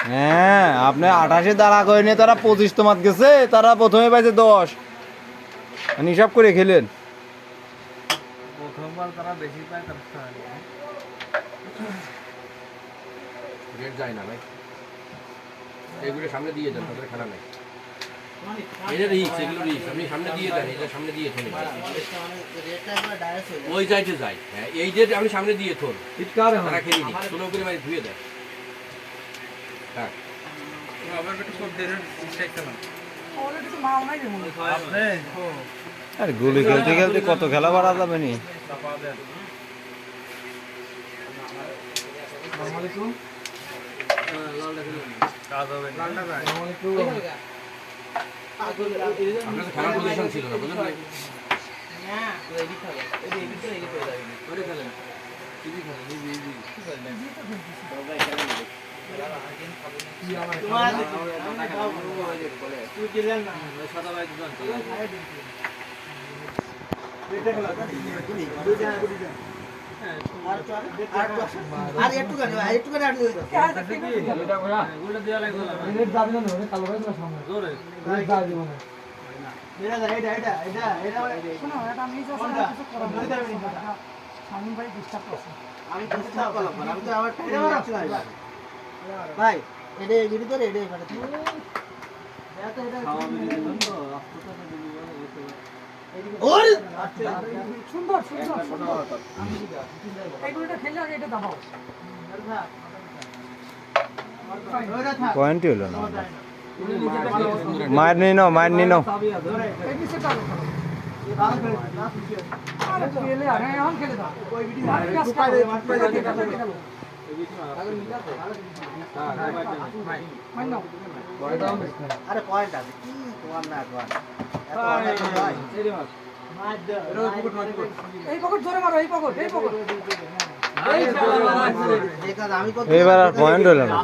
হ্যাঁ আপনি 28-এ দাঁড়া করে নিয়ে তারা 25 তোমার গেছে, তারা প্রথমে পাইছে 10 হিসাব করে খেলেন। প্রথমবার তারা বেশি পায় তার রেট যায় না ভাই, এগুলো সামনে দিয়ে দেন, তাদের খেলা নেই। এটা রিক্স, এগুলো রিক্স, আপনি সামনে দিয়ে দেন, এটা সামনে দিয়ে থন, ওই যাইতে যায়। হ্যাঁ এই যে আপনি সামনে দিয়ে থন, তারা খেলি নি, ষোলো করে মারি ধুয়ে দেয়। হ্যাঁ আর গুলি খেলতে খেলতে কত খেলা বাড়া যাবে নি। আপনার খেলার পজিশন ছিল না, বুঝলেন ভাই? আর একটু গানি আর ভাই এটা এগিয়ে তো রেডি করে সুন্দর এইগুলোটা খেলে আগে এটা দাবাও পয়েন্টই হলো না, মার নিয়ে নাও, মার নিয়ে নাও। আরে পয়েন্ট আছে কি তোমার না এই পকেট ধরে মারো, এই পকেট এবার আর পয়েন্ট হলো না।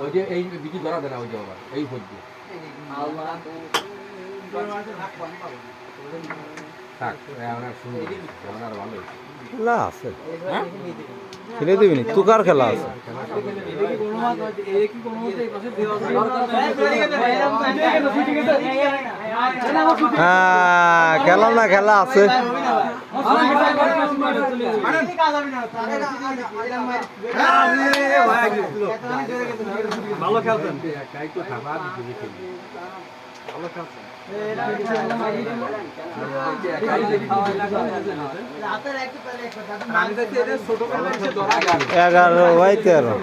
ওই যে এই বিধি ধরা দেয় না, ওই যে আবার এই হচ্ছে থাক, এখন আর শুনবো না, এখন আর ভালো হয়েছে। খেলা আছে, খেলে দিবি নি, তুকার খেলা আছে। হ্যাঁ খেলা না, খেলা আছে। ভালো খেলতেন, ভালো খেলছেন। 11 ভাই 13।